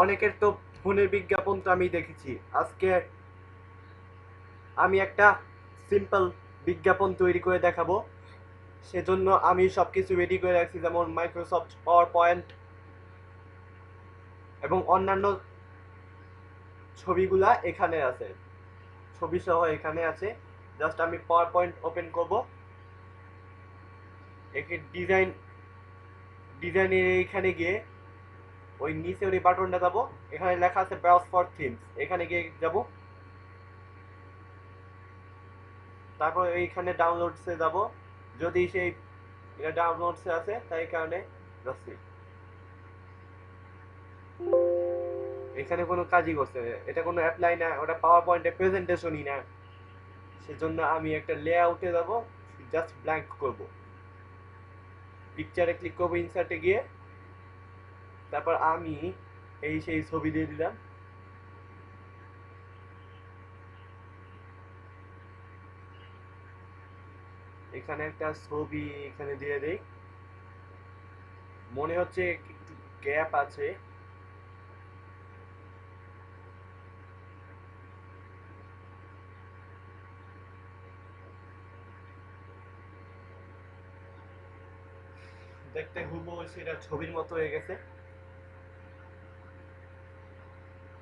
অনেকের তো ফোনের বিজ্ঞাপন তো আমি দেখেছি। আজকে আমি একটা সিম্পল বিজ্ঞাপন তৈরি করে দেখাবো। সেজন্য আমি সবকিছু রেডি করে রাখছি, যেমন মাইক্রোসফট পাওয়ার পয়েন্ট এবং অন্যান্য ছবিগুলা এখানে আছে, ছবি সহ এখানে আছে। জাস্ট আমি পাওয়ার পয়েন্ট ওপেন করব, একে ডিজাইনের এইখানে গিয়ে ওই নিচে ওই বাটনটা যাবো, এখানে লেখা আছে ব্রাউজ ফর থিমস, এখানে গিয়ে যাব। তারপর এইখানে ডাউনলোডসে যাব, যদি সেই ডাউনলোডসে আছে তাই কারণে যাচ্ছি। এখানে কোনো কাজই করছে না, এটা কোনো অ্যাপ্লাই না, ওটা পাওয়ার পয়েন্টের প্রেজেন্টেশনই না। সেজন্য আমি একটা লেআউটে যাব, জাস্ট ব্ল্যাঙ্ক করব, পিকচারে ক্লিক করবো, ইনসার্টে গিয়ে তারপর আমি এই সেই ছবি দিয়ে দিলাম। এখানে একটা ছবি এখানে দিয়ে দেই, মনে হচ্ছে একটু গ্যাপ আছে। দেখতে হুবহু সেটা ছবির মতো হয়ে গেছে।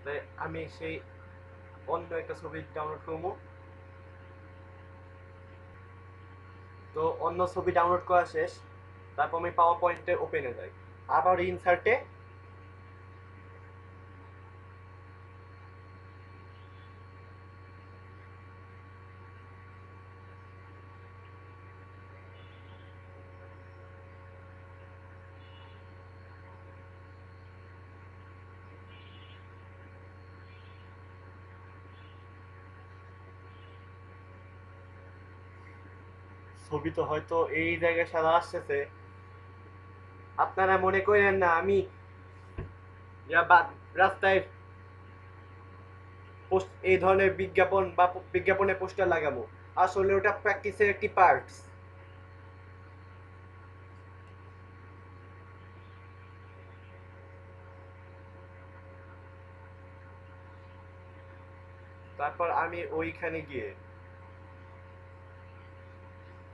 তাই আমি সেই অন্য একটা ছবি ডাউনলোড করবো। তো অন্য ছবি ডাউনলোড করা শেষ, তারপর আমি পাওয়ার পয়েন্টে ওপেনে যাই, আবার ইনসার্টে, ছবি তো হয়তো এই জায়গায় সাদা আসতেছে। আপনারা মনে করেন না আমি রাস্তায় এই ধরনের বিজ্ঞাপন বা বিজ্ঞাপনে পোস্টার লাগাবো, আসলে ওটা প্র্যাকটিসের একটি পার্ট। তারপর আমি ওইখানে গিয়ে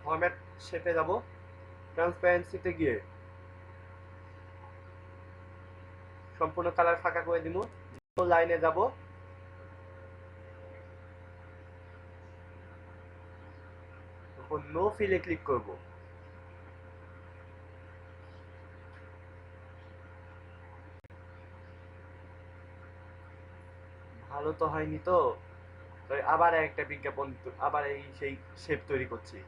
ফরম্যাট শেপে যাব, ট্রান্সপারেন্সিতে গিয়ে সম্পূর্ণ কালার ফাঁকা করে দিব, লাইনে যাব, তখন নো ফিলে ক্লিক করব। ভালো তো হয়নি তো, তাই আবার একটা বিজ্ঞাপন, আবার এই সেই শেপ তৈরি করছি।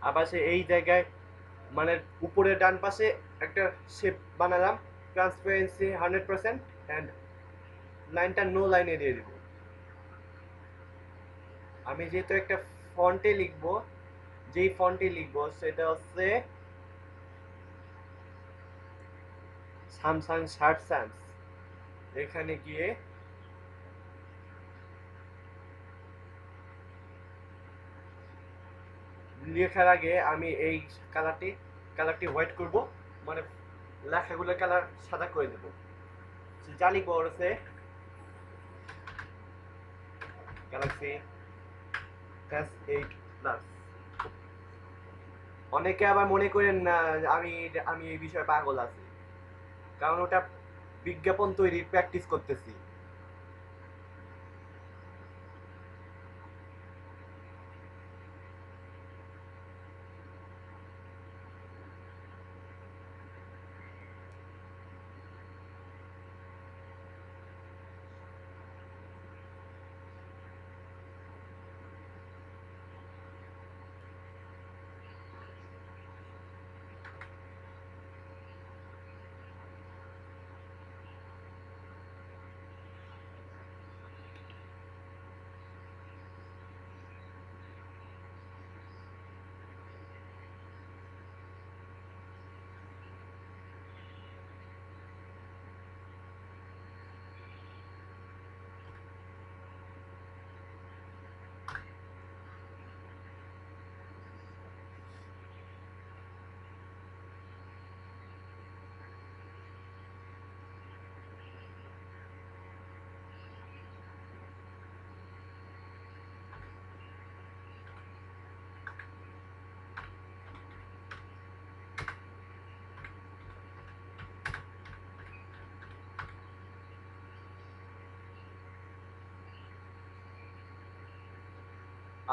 আবার সে এই জায়গায় মানে উপরে ডান পাশে একটা শেপ বানালাম, ট্রান্সপারেন্সি 100% অ্যান্ড লাইনটা নো লাইনে দিয়ে দিব। আমি যেহেতু একটা ফন্টে লিখবো, যেই ফন্টে লিখবো সেটা হচ্ছে স্যামসাং শার্ট স্যামস। এখানে গিয়ে লেখার আগে আমি এই কালারটি কালারটি হোয়াইট করব, মানে লেখাগুলোর কালার সাদা করে দেবো। যা লিখবো হচ্ছে গ্যালাক্সি S8 প্লাস। অনেকে আবার মনে করেন না আমি আমি এই বিষয়ে পাগল আছি, কারণ ওটা বিজ্ঞাপন তৈরির প্র্যাকটিস করতেছি।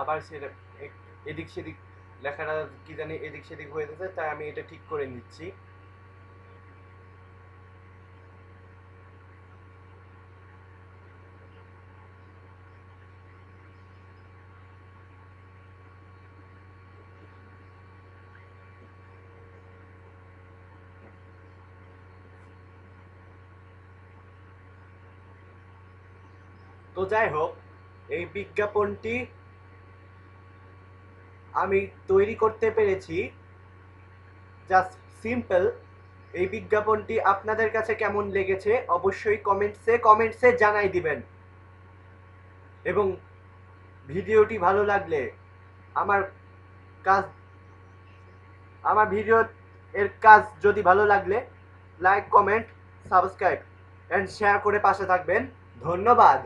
আবার সেটা এদিক সেদিক লেখাটা কি জানি এদিক সেদিক হয়ে যাচ্ছে, তাই আমি এটা ঠিক করে নিচ্ছি। তো যাই হোক, এই বিজ্ঞাপনটি আমি তৈরি করতে পেরেছি, জাস্ট সিম্পল। এই বিজ্ঞাপনটি আপনাদের কাছে কেমন লেগেছে অবশ্যই কমেন্টসে জানাই দিবেন। এবং ভিডিওটি ভালো লাগলে আমার কাজ আমার ভিডিও এর কাজ যদি ভালো লাগলে like, comment, subscribe and share করে পাশে থাকবেন। ধন্যবাদ।